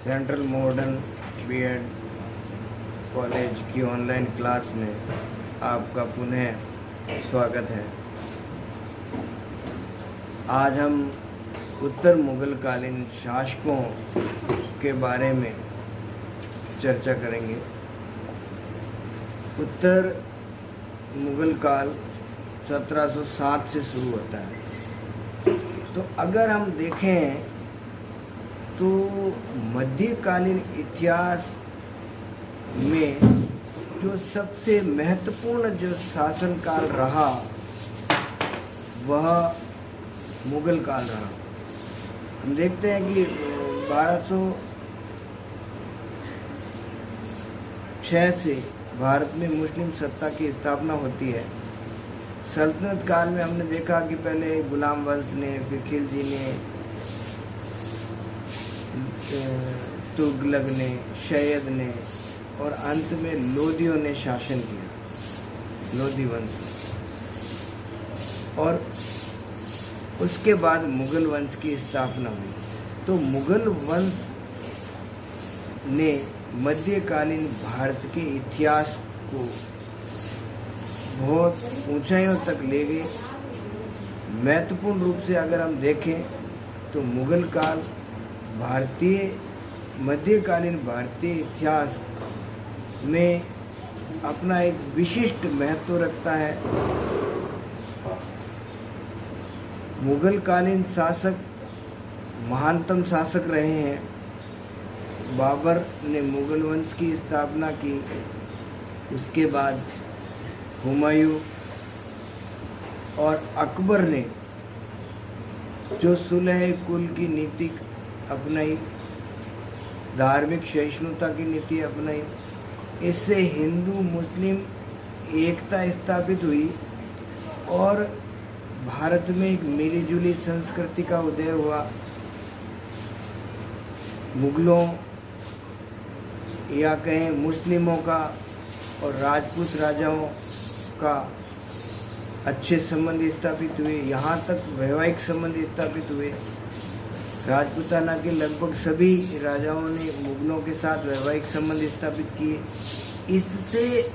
Central modern BEd college की online class में आपका पुनः स्वागत है। आज हम उत्तर मुगल कालीन शासकों के बारे में चर्चा करेंगे। उत्तर मुगल काल 1707 से शुरू होता है। तो अगर हम देखें तो मध्यकालीन इतिहास में जो सबसे महत्वपूर्ण जो शासनकाल रहा वह मुगल काल रहा। हम देखते हैं कि 1206 से भारत में मुस्लिम सत्ता की स्थापना होती है। सल्तनत काल में हमने देखा कि पहले गुलाम वंश ने, फिर खिलजी ने, तुगलक ने, शयद ने और अंत में लोदियों ने शासन किया, लोदी वंश। और उसके बाद मुगल वंश की स्थापना हुई। तो मुगल वंश ने मध्यकालीन भारत के इतिहास को बहुत ऊंचाइयों तक ले गए। महत्वपूर्ण रूप से अगर हम देखें तो मुगल काल मध्यकालीन भारतीय इतिहास में अपना एक विशिष्ट महत्व रखता है। मुगल कालीन शासक महानतम शासक रहे हैं। बाबर ने मुगल वंश की स्थापना की, उसके बाद हुमायूं और अकबर ने जो सुलह कुल की नीति अपनाई, धार्मिक सहिष्णुता की नीति अपनाई, इससे हिंदू मुस्लिम एकता स्थापित हुई और भारत में एक मिलीजुली संस्कृति का उदय हुआ। मुगलों या कहें मुस्लिमों का और राजपूत राजाओं का अच्छे संबंध स्थापित हुए, यहाँ तक वैवाहिक संबंध स्थापित हुए। राजपूताना के लगभग सभी राजाओं ने मुगलों के साथ वैवाहिक संबंध स्थापित किए। इससे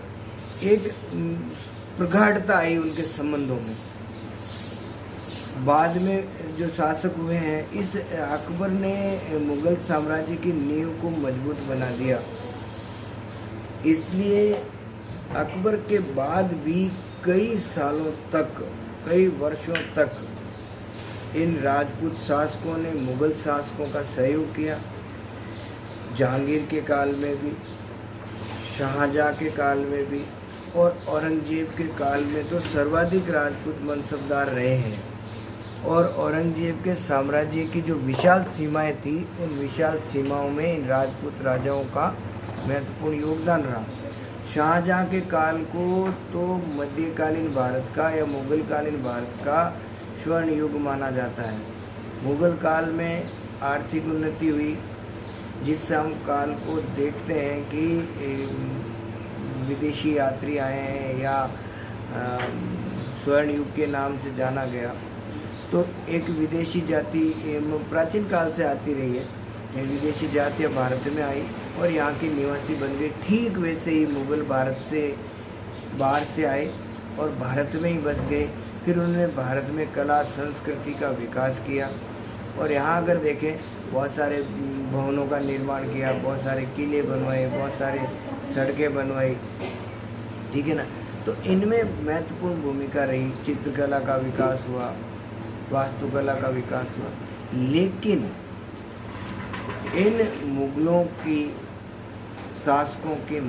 एक प्रगाढ़ता आई उनके संबंधों में। बाद में जो शासक हुए हैं, इस अकबर ने मुगल साम्राज्य की नींव को मजबूत बना दिया। इसलिए अकबर के बाद भी कई सालों तक, कई वर्षों तक इन राजपूत शासकों ने मुगल शासकों का सहयोग किया। जहांगीर के काल में भी, शाहजहाँ के काल में भी और औरंगजेब के काल में तो सर्वाधिक राजपूत मनसबदार रहे हैं। और औरंगजेब के साम्राज्य की जो विशाल सीमाएं थी, उन विशाल सीमाओं में इन राजपूत राजाओं का महत्वपूर्ण योगदान रहा। शाहजहाँ के काल को तो मध्यकालीन भारत का या मुगल कालीन भारत का स्वर्ण युग माना जाता है। मुगल काल में आर्थिक उन्नति हुई, जिससे हम काल को देखते हैं कि विदेशी यात्री आए हैं या स्वर्ण युग के नाम से जाना गया। तो एक विदेशी जाति प्राचीन काल से आती रही है। विदेशी जातियाँ भारत में आई और यहाँ की निवासी बन गई। ठीक वैसे ही मुगल भारत से बाहर से आए और भारत में ही बस गए। फिर उन्होंने भारत में कला संस्कृति का विकास किया और यहाँ अगर देखें बहुत सारे भवनों का निर्माण किया, बहुत सारे किले बनवाए, बहुत सारे सड़कें बनवाई, ठीक है ना। तो इनमें महत्वपूर्ण भूमिका रही। चित्रकला का विकास हुआ, वास्तुकला का विकास हुआ। लेकिन इन मुगलों की शासकों के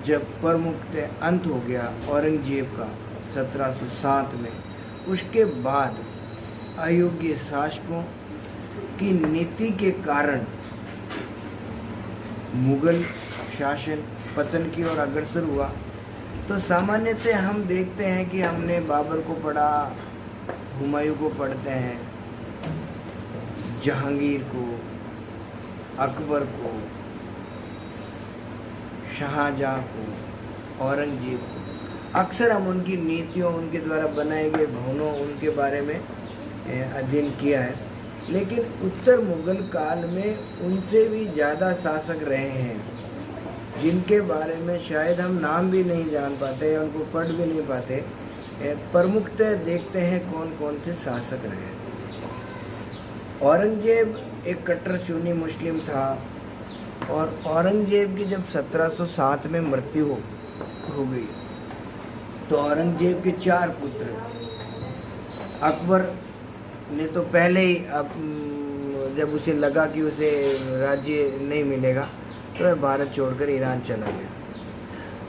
जब प्रमुख अंत हो गया औरंगजेब का 1707 में, उसके बाद अयोग्य शासकों की नीति के कारण मुगल शासन पतन की ओर अग्रसर हुआ। तो सामान्यतः हम देखते हैं कि हमने बाबर को पढ़ा, हुमायूं को पढ़ते हैं, जहांगीर को, अकबर को, शाहजहाँ को, औरंगजेब को। अक्सर हम उनकी नीतियों, उनके द्वारा बनाए गए भवनों, उनके बारे में अध्ययन किया है। लेकिन उत्तर मुगल काल में उनसे भी ज़्यादा शासक रहे हैं, जिनके बारे में शायद हम नाम भी नहीं जान पाते या उनको पढ़ भी नहीं पाते। प्रमुखतः देखते हैं कौन कौन से शासक रहे। औरंगजेब एक कट्टर सुन्नी मुस्लिम था, और औरंगजेब की जब 1707 में मृत्यु हो गई तो औरंगजेब के 4 पुत्र, अकबर ने तो पहले ही जब उसे लगा कि उसे राज्य नहीं मिलेगा तो वह भारत छोड़कर ईरान चला गया।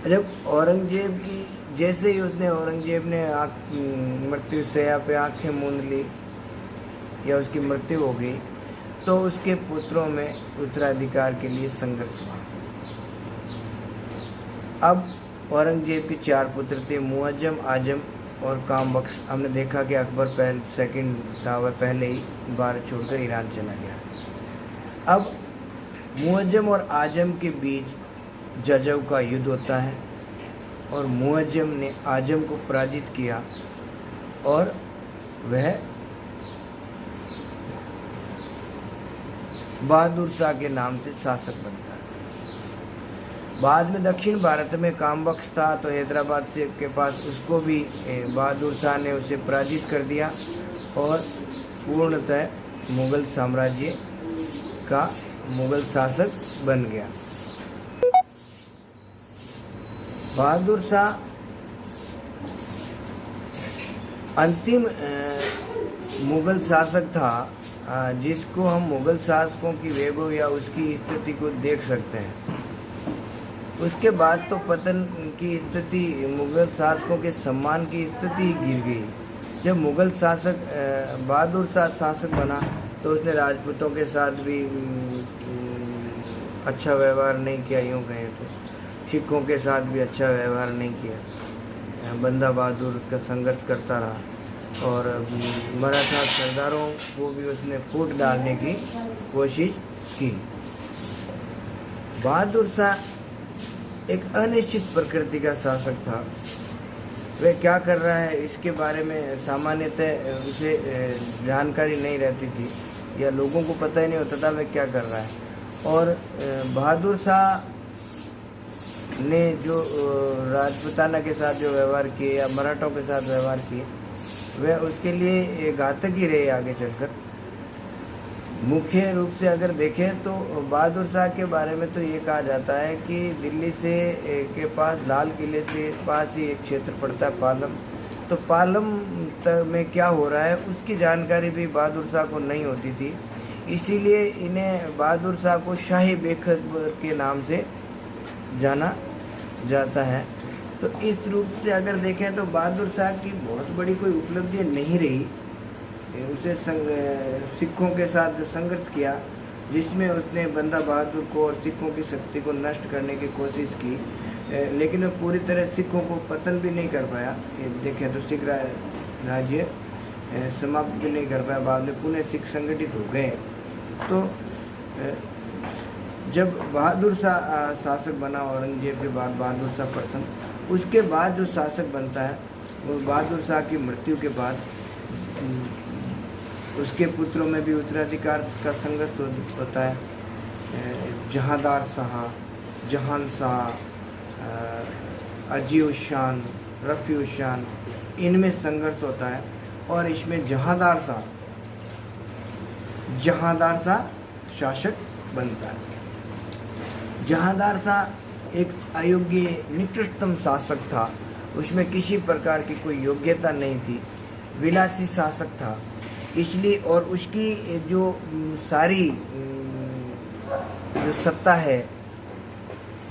जब औरंगजेब की जैसे ही औरंगजेब ने मृत्यु शैया पे आंखें मूंद ली या उसकी मृत्यु हो गई, तो उसके पुत्रों में उत्तराधिकार के लिए संघर्ष हुआ। अब औरंगजेब के 4 पुत्र थे, मुअज्जम, आजम और कामबख्श। हमने देखा कि अकबर सेकंड था, वह पहले ही भारत छोड़कर ईरान चला गया। अब मुअज्जम और आजम के बीच जजव का युद्ध होता है और मुअज्जम ने आजम को पराजित किया और वह बहादुर शाह के नाम से शासक बनता है। बाद में दक्षिण भारत में कामबख्श था, तो हैदराबाद से के पास उसको भी बहादुर शाह ने उसे पराजित कर दिया और पूर्णतः मुगल साम्राज्य का मुगल शासक बन गया। बहादुर शाह अंतिम मुगल शासक था जिसको हम मुगल शासकों की वैभव या उसकी स्थिति को देख सकते हैं। उसके बाद तो पतन की स्थिति, मुगल शासकों के सम्मान की स्थिति ही गिर गई। जब मुगल शासक बहादुर शाह शासक बना तो उसने राजपूतों के साथ भी अच्छा व्यवहार नहीं किया, यूँ कहें तो सिखों के साथ भी अच्छा व्यवहार नहीं किया। बंदा बहादुर का संघर्ष करता रहा और मराठा सरदारों को भी उसने फूट डालने की कोशिश की। बहादुर शाह एक अनिश्चित प्रकृति का शासक था। वह क्या कर रहा है इसके बारे में सामान्यतः उसे जानकारी नहीं रहती थी या लोगों को पता ही नहीं होता था वह क्या कर रहा है। और बहादुर शाह ने जो राजपूताना के साथ जो व्यवहार किए या मराठों के साथ व्यवहार किए, वह उसके लिए घातक ही रहे आगे चलकर। मुख्य रूप से अगर देखें तो बहादुर शाह के बारे में तो ये कहा जाता है कि दिल्ली से के पास लाल किले से पास ही एक क्षेत्र पड़ता है पालम, तो पालम में क्या हो रहा है उसकी जानकारी भी बहादुर शाह को नहीं होती थी। इसीलिए इन्हें बहादुर शाह को शाही बेखबर के नाम से जाना जाता है। तो इस रूप से अगर देखें तो बहादुर शाह की बहुत बड़ी कोई उपलब्धि नहीं रही। उसे सिखों के साथ जो संघर्ष किया, जिसमें उसने बंदा बहादुर को और सिखों की शक्ति को नष्ट करने की कोशिश की, लेकिन वह पूरी तरह सिखों को पतन भी नहीं कर पाया। देखें तो सिख राज्य समाप्त भी नहीं कर पाया। बाद में पुनः सिख संगठित हो गए। तो जब बहादुर शाह शासक बना औरंगजेब के बाद बहादुर शाह प्रथम, उसके बाद जो शासक बनता है वो बहादुर शाह की मृत्यु के बाद उसके पुत्रों में भी उत्तराधिकार का संघर्ष होता है। जहांदार शाह, जहान शाह, अजीउश शान, रफ़ीउश शान, इनमें संघर्ष होता है और इसमें जहांदार शाह शासक बनता है। जहांदार शाह एक अयोग्य निकृष्टतम शासक था, उसमें किसी प्रकार की कोई योग्यता नहीं थी, विलासी शासक था। इसलिए और उसकी जो सारी जो सत्ता है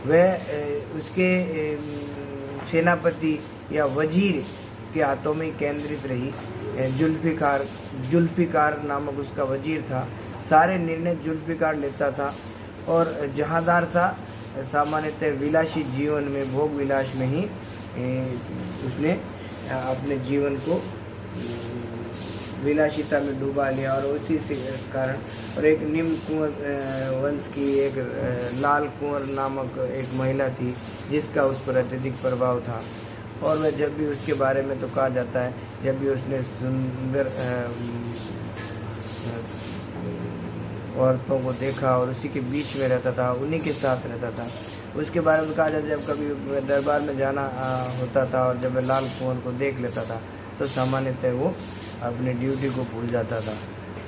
वह उसके सेनापति या वजीर के हाथों में केंद्रित रही। जुल्फिकार नामक उसका वजीर था, सारे निर्णय जुल्फिकार लेता था। और जहांदार शाह सामान्यतः विलासी जीवन में, भोग विलास में ही उसने अपने जीवन को विलासिता में डूबा लिया। और उसी से कारण और एक निम्न कुंवर वंश की एक लाल कुंवर नामक एक महिला थी जिसका उस पर अत्यधिक प्रभाव था। और वह जब भी उसके बारे में तो कहा जाता है, जब भी उसने सुंदर औरतों को देखा और उसी के बीच में रहता था, उन्हीं के साथ रहता था। उसके बारे में कहा जाता है, जब कभी दरबार में जाना होता था और जब लाल कुंवर को देख लेता था तो सामान्यतः वो अपनी ड्यूटी को भूल जाता था।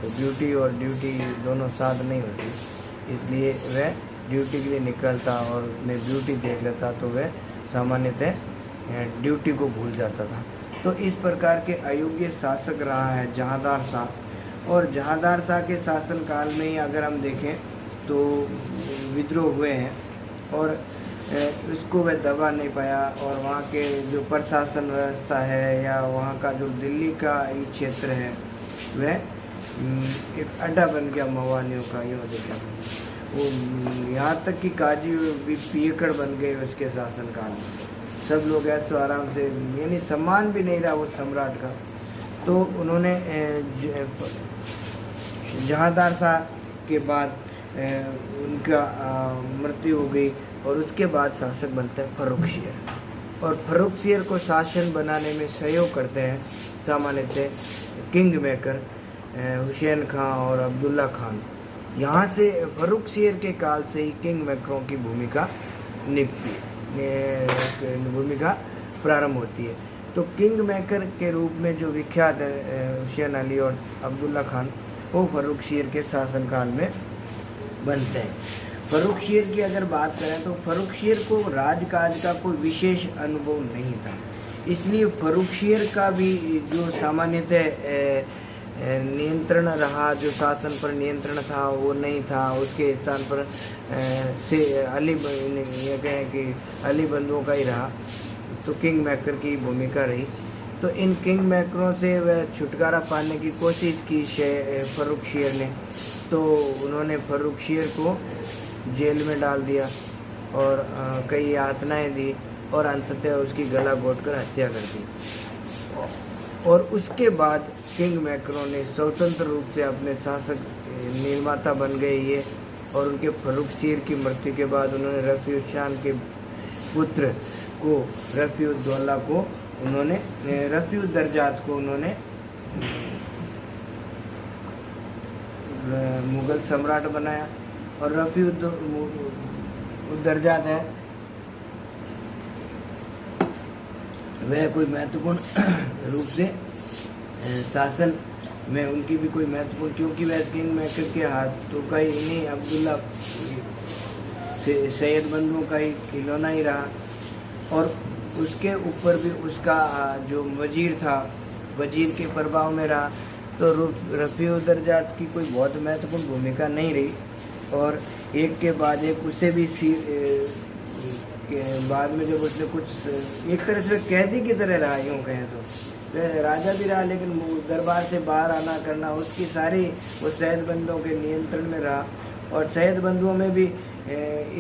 तो ड्यूटी और ड्यूटी दोनों साथ नहीं होती, इसलिए वह ड्यूटी के लिए निकलता और उसमें ड्यूटी देख लेता तो वह सामान्यतः ड्यूटी को भूल जाता था। तो इस प्रकार के अयोग्य शासक रहा है जहांदार शाह। और जहांदार शाह के शासनकाल में ही अगर हम देखें तो विद्रोह हुए हैं और उसको वह दबा नहीं पाया, और वहाँ के जो प्रशासन व्यवस्था है या वहाँ का जो दिल्ली का ही क्षेत्र है वह एक अड्डा बन गया मवालियों का। यूँ देखा वो यहाँ तक कि काजी भी पियकड़ बन गए उसके शासनकाल में। सब लोग ऐसे आराम से, यानी सम्मान भी नहीं रहा उस सम्राट का। तो उन्होंने जहांदार शाह के बाद उनका मृत्यु हो गई और उसके बाद शासक बनता है फर्रुखशियर। और फर्रुखशियर को शासन बनाने में सहयोग करते हैं सामान्यतः किंग मेकर हुसैन खां और अब्दुल्ला खान। यहाँ से फर्रुखशियर के काल से ही किंग मेकरों की भूमिका भूमिका प्रारंभ होती है। तो किंग मेकर के रूप में जो विख्यात है हुसैन अली और अब्दुल्ला खान, वो फर्रुखशियर के शासनकाल में बनते हैं। फर्रुखशियर की अगर बात करें तो फर्रुखशियर को राजकाज का कोई विशेष अनुभव नहीं था, इसलिए फर्रुखशियर का भी जो सामान्यतः नियंत्रण रहा, जो शासन पर नियंत्रण था वो नहीं था। उसके स्थान पर से अली, ये कहें कि अली बंधुओं का ही रहा, तो किंग मेकर की भूमिका रही। तो इन किंग मेकरों से वह छुटकारा पाने की कोशिश की फर्रुखशियर ने। तो उन्होंने फर्रुखशियर को जेल में डाल दिया और कई यातनाएं दी और अंततः उसकी गला घोंटकर हत्या कर दी। और उसके बाद किंग मेकरों ने स्वतंत्र रूप से अपने शासक निर्माता बन गए ये। और उनके फर्रुखशियर की मृत्यु के बाद उन्होंने रफ़ी-उद-शान के पुत्र को रफ़ी-उद-दौला को उन्होंने रफ़ी-उद-दरजात को उन्होंने मुग़ल सम्राट बनाया। और रफ़ी-उद-दरजात है वह कोई महत्वपूर्ण रूप से शासन में उनकी भी कोई महत्वपूर्ण, क्योंकि वह किंग मेकर के हाथों का ही, इन्हीं अब्दुल्ला सैयद बंधुओं का ही खिलौना ही रहा। और उसके ऊपर भी उसका जो वजीर था, वजीर के प्रभाव में रहा। तो रफ़ी-उद-दरजात की कोई बहुत महत्वपूर्ण भूमिका नहीं रही। और एक के बाद एक उसे भी के बाद में जब उसने कुछ एक तरह से कैदी की तरह रहा, यूँ कहें तो वह राजा भी रहा, लेकिन दरबार से बाहर आना करना उसकी सारी वो सैयद बंधुओं के नियंत्रण में रहा। और सैयद बंधुओं में भी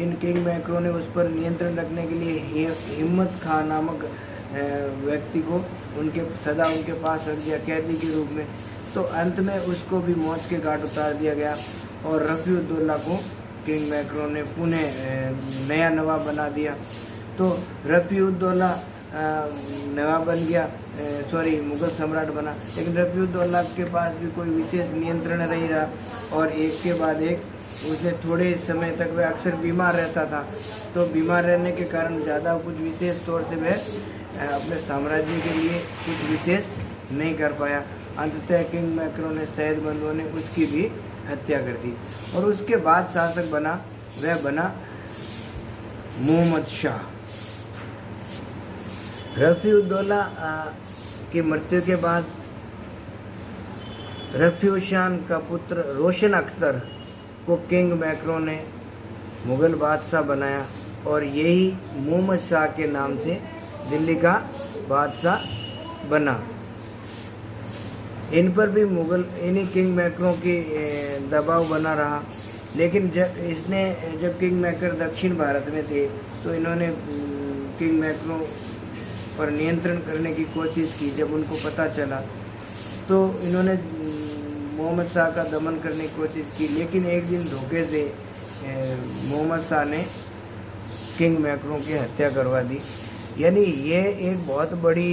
इन किंग मेकरों ने उस पर नियंत्रण रखने के लिए हिम्मत खां नामक व्यक्ति को सदा उनके पास रख दिया कैदी के रूप में। तो अंत में उसको भी मौत के घाट उतार दिया गया और रफ़ी-उद-दौला को किंग मेकरों ने पुनः नया नवाब बना दिया। तो रफ़ी-उद-दौला नवाब बन गया, मुग़ल सम्राट बना। लेकिन रफ़ी-उद-दौला के पास भी कोई विशेष नियंत्रण नहीं रहा और एक के बाद एक उसने थोड़े समय तक वह अक्सर बीमार रहता था। तो बीमार रहने के कारण ज़्यादा कुछ विशेष तौर से वह अपने साम्राज्य के लिए कुछ विशेष नहीं कर पाया। अंततः किंग मेकरों ने सैयद बंधुओं ने उसकी भी हत्या कर दी। और उसके बाद शासक बना, वह बना मोहम्मद शाह। रफ़ी-उद-दौला की मृत्यु के बाद रफ़ी-उद-शान का पुत्र रोशन अख्तर को किंग मेकरों ने मुग़ल बादशाह बनाया और यही मोहम्मद शाह के नाम से दिल्ली का बादशाह बना। इन पर भी इन्हीं किंग मेकरों की दबाव बना रहा। लेकिन जब किंग मेकर दक्षिण भारत में थे तो इन्होंने किंग मेकरों पर नियंत्रण करने की कोशिश की। जब उनको पता चला तो इन्होंने मोहम्मद शाह का दमन करने की कोशिश की। लेकिन एक दिन धोखे से मोहम्मद शाह ने किंग मेकरों की हत्या करवा दी। यानी ये एक बहुत बड़ी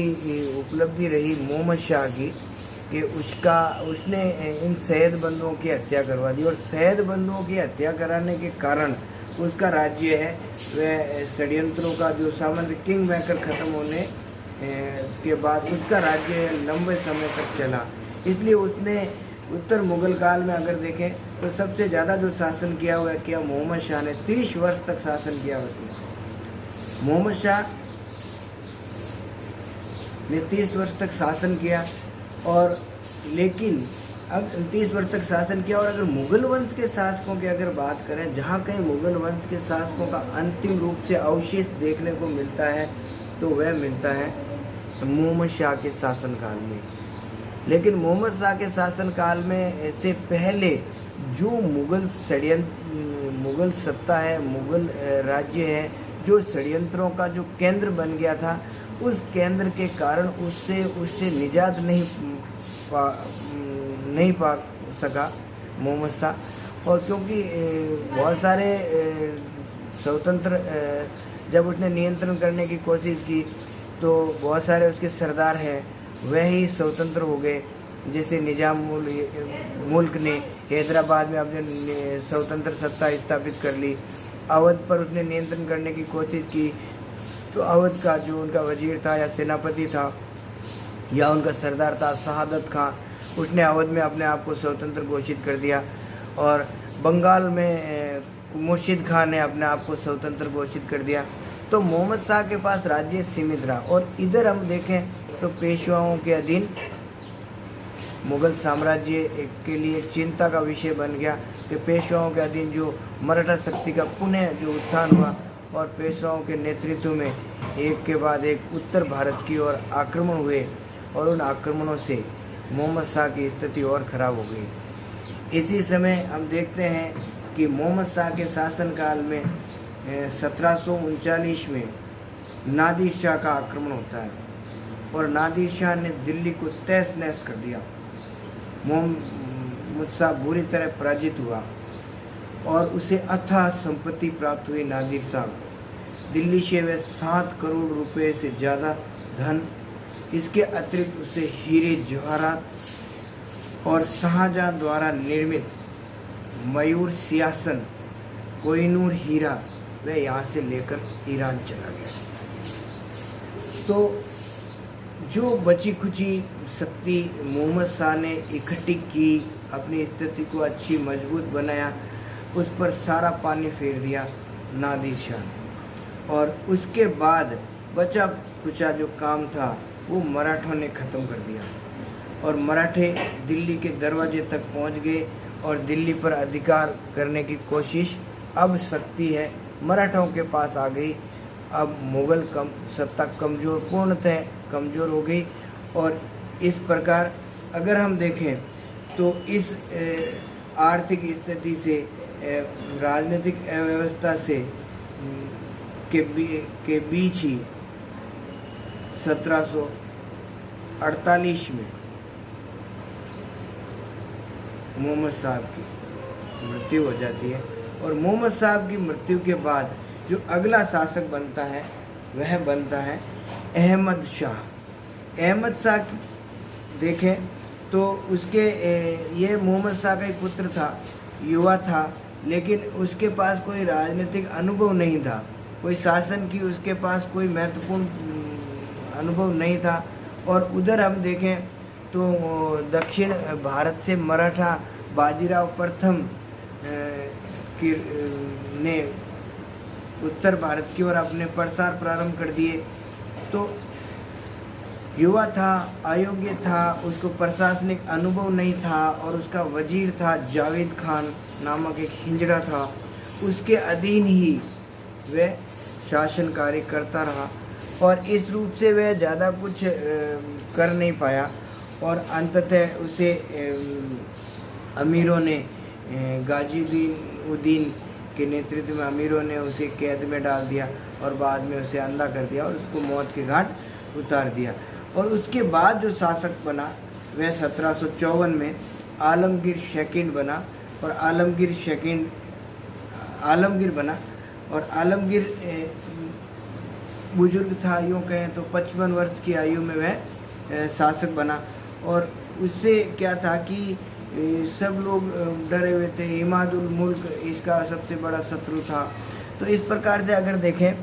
उपलब्धि रही मोहम्मद शाह की कि उसने इन सैयद बंधुओं की हत्या करवा दी, और सैयद बंधुओं की हत्या कराने के कारण उसका राज्य है वह षड्यंत्रों का जो सामंत किंग मेकर ख़त्म होने के बाद उसका राज्य लंबे समय तक चला। इसलिए उसने उत्तर मुगल काल में अगर देखें तो सबसे ज़्यादा जो शासन किया हुआ किया मोहम्मद शाह ने, 30 वर्ष तक शासन किया उसने। मोहम्मद शाह ने 30 वर्ष तक शासन किया, और लेकिन अब 30 वर्ष तक शासन किया। और अगर मुगल वंश के शासकों की अगर बात करें, जहाँ कहीं मुगल वंश के शासकों का अंतिम रूप से अवशेष देखने को मिलता है तो वह मिलता है मोहम्मद शाह के शासनकाल में। लेकिन मोहम्मद शाह के शासनकाल में से पहले जो मुगल सत्ता है, मुगल राज्य है, जो षड्यंत्रों का जो केंद्र बन गया था, उस केंद्र के कारण उससे निजात नहीं पा सका मोहम्मद शाह। और क्योंकि बहुत सारे स्वतंत्र जब उसने नियंत्रण करने की कोशिश की तो बहुत सारे उसके सरदार हैं वह ही स्वतंत्र हो गए। जैसे निजाम मुल्क ने हैदराबाद में अपने स्वतंत्र सत्ता स्थापित कर ली। अवध पर उसने नियंत्रण करने की कोशिश की तो अवध का जो उनका वजीर था या सेनापति था या उनका सरदार था शहादत खां, उसने अवध में अपने आप को स्वतंत्र घोषित कर दिया। और बंगाल में मुर्शिद खान ने अपने आप को स्वतंत्र घोषित कर दिया। तो मोहम्मद शाह के पास राज्य सीमित रहा। और इधर हम देखें तो पेशवाओं के अधीन मुगल साम्राज्य के लिए चिंता का विषय बन गया कि पेशवाओं के अधीन जो मराठा शक्ति का पुनः जो उत्थान हुआ और पेशवाओं के नेतृत्व में एक के बाद एक उत्तर भारत की ओर आक्रमण हुए, और उन आक्रमणों से मोहम्मद शाह की स्थिति और खराब हो गई। इसी समय हम देखते हैं कि मोहम्मद शाह के शासनकाल में 1739 में नादिर शाह का आक्रमण होता है और नादिर शाह ने दिल्ली को तहस नहस कर दिया। मोहम्मद शाह बुरी तरह पराजित हुआ और उसे अथाह संपत्ति प्राप्त हुई। नादिर शाह दिल्ली से वह 7 करोड़ रुपए से ज़्यादा धन, इसके अतिरिक्त उसे हीरे जवाहरात और शाहजहां द्वारा निर्मित मयूर सियासन कोहिनूर हीरा वह यहाँ से लेकर ईरान चला गया। तो जो बची खुची शक्ति मोहम्मद शाह ने इकट्ठी की, अपनी स्थिति को अच्छी मजबूत बनाया, उस पर सारा पानी फेर दिया नादिर शाह ने। और उसके बाद बचा खुचा जो काम था वो मराठों ने ख़त्म कर दिया और मराठे दिल्ली के दरवाजे तक पहुंच गए और दिल्ली पर अधिकार करने की कोशिश अब शक्ति है मराठों के पास आ गई। अब मुगल सत्ता पूर्णतः कमज़ोर हो गई। और इस प्रकार अगर हम देखें तो इस आर्थिक स्थिति से, राजनीतिक अव्यवस्था से के बीच ही 1748 में मोहम्मद साहब की मृत्यु हो जाती है। और मोहम्मद साहब की मृत्यु के बाद जो अगला शासक बनता है वह बनता है अहमद शाह। अहमद शाह देखें तो उसके ये मोहम्मद शाह का ही पुत्र था, युवा था, लेकिन उसके पास कोई राजनीतिक अनुभव नहीं था, कोई शासन की उसके पास कोई महत्वपूर्ण अनुभव नहीं था। और उधर हम देखें तो दक्षिण भारत से मराठा बाजीराव प्रथम ने उत्तर भारत की ओर अपने प्रसार प्रारंभ कर दिए। तो युवा था, अयोग्य था, उसको प्रशासनिक अनुभव नहीं था और उसका वजीर था जावेद खान नामक एक हिंजड़ा था, उसके अधीन ही वह शासन कार्य करता रहा और इस रूप से वह ज़्यादा कुछ कर नहीं पाया। और अंततः उसे अमीरों ने गाजीउद्दीन के नेतृत्व में अमीरों ने उसे कैद में डाल दिया और बाद में उसे अंधा कर दिया और उसको मौत के घाट उतार दिया। और उसके बाद जो शासक बना वह 1754 में आलमगीर सेकंड बना और आलमगीर बना। और आलमगीर बुजुर्ग था, यूँ कहें तो 55 वर्ष की आयु में वह शासक बना। और उससे क्या था कि सब लोग डरे हुए थे। इमादुल मुल्क इसका सबसे बड़ा शत्रु था। तो इस प्रकार से अगर देखें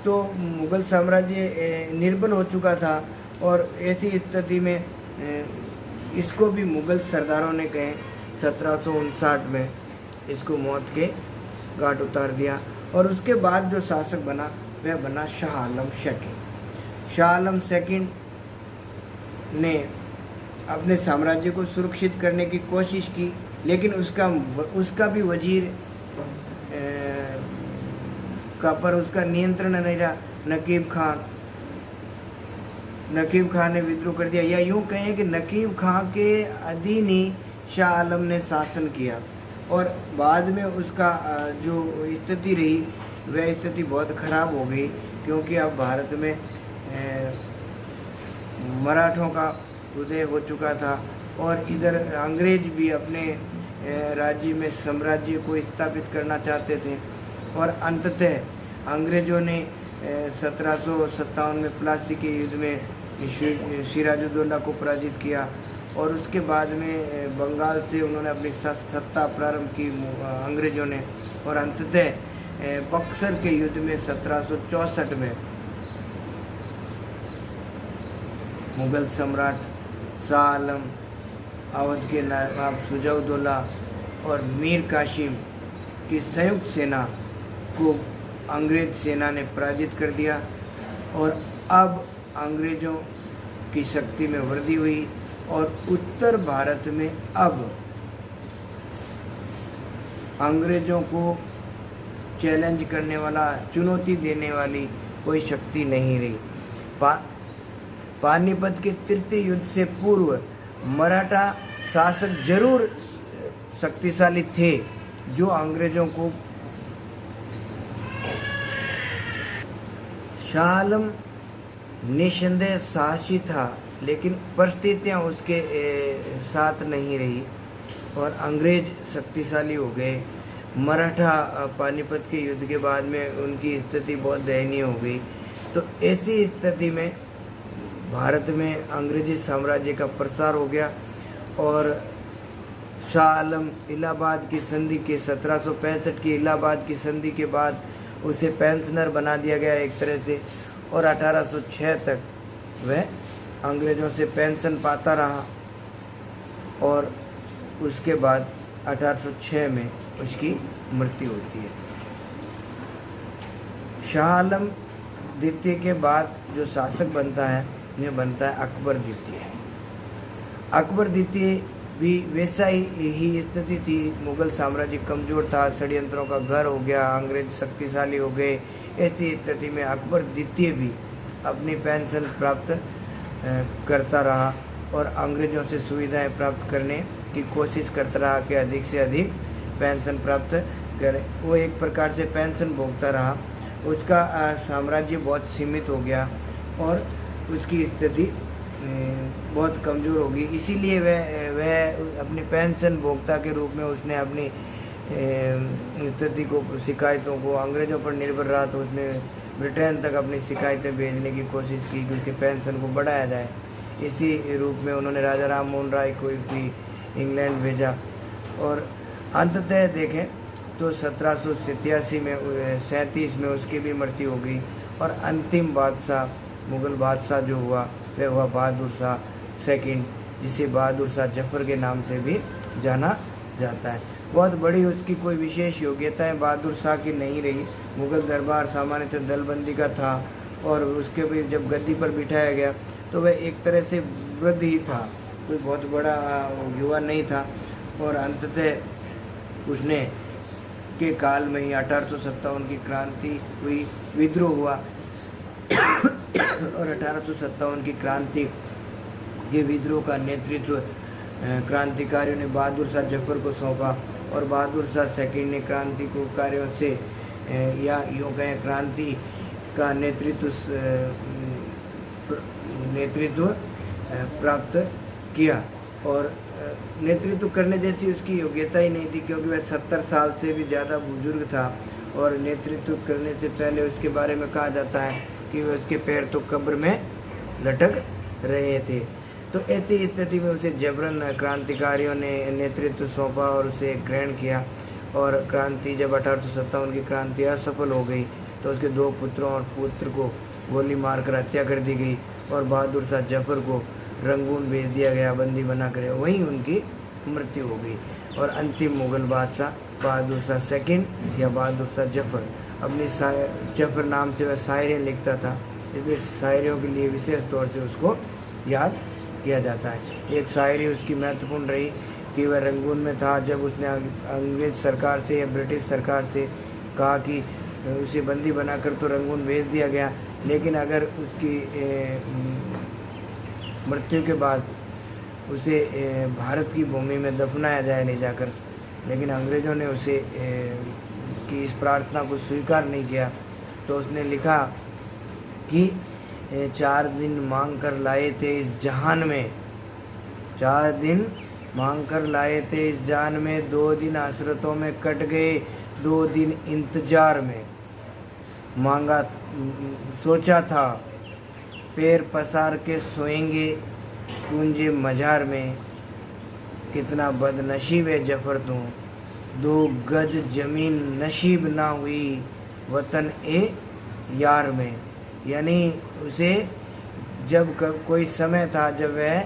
तो मुग़ल साम्राज्य निर्बल हो चुका था, और ऐसी स्थिति में इसको भी मुग़ल सरदारों ने कहे 1759 में इसको मौत के घाट उतार दिया। और उसके बाद जो शासक बना वह बना शाह आलम सेकंड। शाह आलम सेकंड ने अपने साम्राज्य को सुरक्षित करने की कोशिश की, लेकिन उसका भी वजीर का पर उसका नियंत्रण नहीं रहा। नकीब खान ने विद्रोह कर दिया, या यूँ कहें कि नकीब खान के अधीन ही शाह आलम ने शासन किया। और बाद में उसका जो स्थिति रही वह स्थिति बहुत ख़राब हो गई, क्योंकि अब भारत में मराठों का उदय हो चुका था, और इधर अंग्रेज भी अपने राज्य में साम्राज्य को स्थापित करना चाहते थे। और अंततः अंग्रेज़ों ने 1757 में प्लासी के युद्ध में सिराजुद्दौला को पराजित किया, और उसके बाद में बंगाल से उन्होंने अपनी सत्ता प्रारंभ की अंग्रेज़ों ने। और अंततः बक्सर के युद्ध में 1764 में मुग़ल सम्राट शाह आलम, अवध के नवाब शुजा-उद-दौला और मीर कासिम की संयुक्त सेना को अंग्रेज सेना ने पराजित कर दिया। और अब अंग्रेज़ों की शक्ति में वृद्धि हुई, और उत्तर भारत में अब अंग्रेज़ों को चैलेंज करने वाला, चुनौती देने वाली कोई शक्ति नहीं रही। पानीपत के तृतीय युद्ध से पूर्व मराठा शासक जरूर शक्तिशाली थे, जो अंग्रेज़ों को शाह आलम निसंदेह साहसी था, लेकिन परिस्थितियाँ उसके साथ नहीं रही और अंग्रेज शक्तिशाली हो गए। मराठा पानीपत के युद्ध के बाद में उनकी स्थिति बहुत दयनीय हो गई। तो ऐसी स्थिति में भारत में अंग्रेजी साम्राज्य का प्रसार हो गया, और शाह आलम इलाहाबाद की संधि के 1765 की इलाहाबाद की संधि के बाद उसे पेंशनर बना दिया गया एक तरह से, और 1806 तक वह अंग्रेज़ों से पेंशन पाता रहा। और उसके बाद 1806 में उसकी मृत्यु होती है। शाह आलम द्वितीय के बाद जो शासक बनता है यह बनता है अकबर द्वितीय। अकबर द्वितीय भी वैसा ही स्थिति थी। मुग़ल साम्राज्य कमज़ोर था, षड्यंत्रों का घर हो गया, अंग्रेज शक्तिशाली हो गए। ऐसी स्थिति में अकबर द्वितीय भी अपनी पेंशन प्राप्त करता रहा और अंग्रेज़ों से सुविधाएं प्राप्त करने की कोशिश करता रहा कि अधिक से अधिक पेंशन प्राप्त करे। वो एक प्रकार से पेंशन भोगता रहा। उसका साम्राज्य बहुत सीमित हो गया और उसकी स्थिति बहुत कमज़ोर हो गई। इसीलिए वह अपनी पेंशन भोक्ता के रूप में उसने अपनी स्थिति को, शिकायतों को अंग्रेज़ों पर निर्भर रहा। तो उसने ब्रिटेन तक अपनी शिकायतें भेजने की कोशिश की कि उसकी पेंशन को बढ़ाया जाए। इसी रूप में उन्होंने राजा राम मोहन राय को भी इंग्लैंड भेजा और अंततः देखें तो 1787 में 37 में उसकी भी मृत्यु हो गई। और अंतिम बादशाह, मुग़ल बादशाह जो हुआ वह हुआ बहादुर शाह सेकंड, जिसे बहादुर शाह जफ़र के नाम से भी जाना जाता है। बहुत बड़ी उसकी कोई विशेष योग्यताएं बहादुर शाह की नहीं रही। मुग़ल दरबार सामान्यतः दलबंदी का था और उसके भी जब गद्दी पर बिठाया गया तो वह एक तरह से वृद्ध ही था, कोई बहुत बड़ा युवा नहीं था। और अंततः उसने के काल में ही 1857 की क्रांति हुई, विद्रोह हुआ और 1857 की क्रांति के विद्रोह का नेतृत्व क्रांतिकारियों ने बहादुर शाह जफ़र को सौंपा और बहादुर शाह सेकंड ने क्रांति को कार्यों से या यूँ कहें क्रांति का नेतृत्व प्राप्त किया। और नेतृत्व करने जैसी उसकी योग्यता ही नहीं थी, क्योंकि वह 70 साल से भी ज़्यादा बुजुर्ग था। और नेतृत्व करने से पहले उसके बारे में कहा जाता है कि वह उसके पैर तो कब्र में लटक रहे थे। तो ऐसी स्थिति में उसे जबरन क्रांतिकारियों ने नेतृत्व सौंपा और उसे ग्रहण किया। और क्रांति जब 1857 की क्रांति असफल हो गई तो उसके 2 पुत्रों और पुत्र को गोली मारकर हत्या कर दी गई और बहादुर शाह जफर को रंगून भेज दिया गया, बंदी बनाकर। वहीं उनकी मृत्यु हो गई। और अंतिम मुगल बादशाह बहादुर शाह सेकंड या बहादुर शाह जफर, अपनी जफर नाम से वह शायरें लिखता था, इसलिए शायरियों के लिए विशेष तौर से उसको याद किया जाता है। एक शायरी उसकी महत्वपूर्ण रही कि वह रंगून में था जब उसने अंग्रेज सरकार से या ब्रिटिश सरकार से कहा कि उसे बंदी बनाकर तो रंगून भेज दिया गया, लेकिन अगर उसकी मृत्यु के बाद उसे भारत की भूमि में दफनाया जाए ले जाकर, लेकिन अंग्रेज़ों ने उसे की इस प्रार्थना को स्वीकार नहीं किया। तो उसने लिखा कि 4 दिन मांग कर लाए थे इस जहान में, 4 दिन मांग कर लाए थे इस जान में, 2 दिन हसरतों में कट गए, 2 दिन इंतजार में। मांगा सोचा था पैर पसार के सोएंगे कुंजे मजार में, कितना बदनसीब है जफर तू, 2 गज जमीन नसीब ना हुई वतन ए यार में। यानी उसे जब कोई समय था जब वह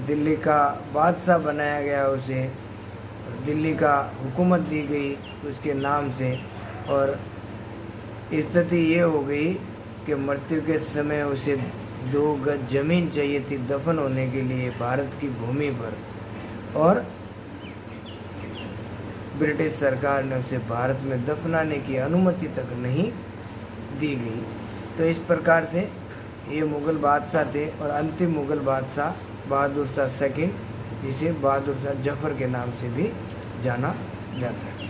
दिल्ली का बादशाह बनाया गया, उसे दिल्ली का हुकूमत दी गई उसके नाम से, और स्थिति ये हो गई कि मृत्यु के समय उसे 2 गज जमीन चाहिए थी दफन होने के लिए भारत की भूमि पर, और ब्रिटिश सरकार ने उसे भारत में दफनाने की अनुमति तक नहीं दी गई। तो इस प्रकार से ये मुग़ल बादशाह थे। और अंतिम मुग़ल बादशाह बहादुर शाह सेकंड, जिसे बहादुर शाह जफर के नाम से भी जाना जाता है।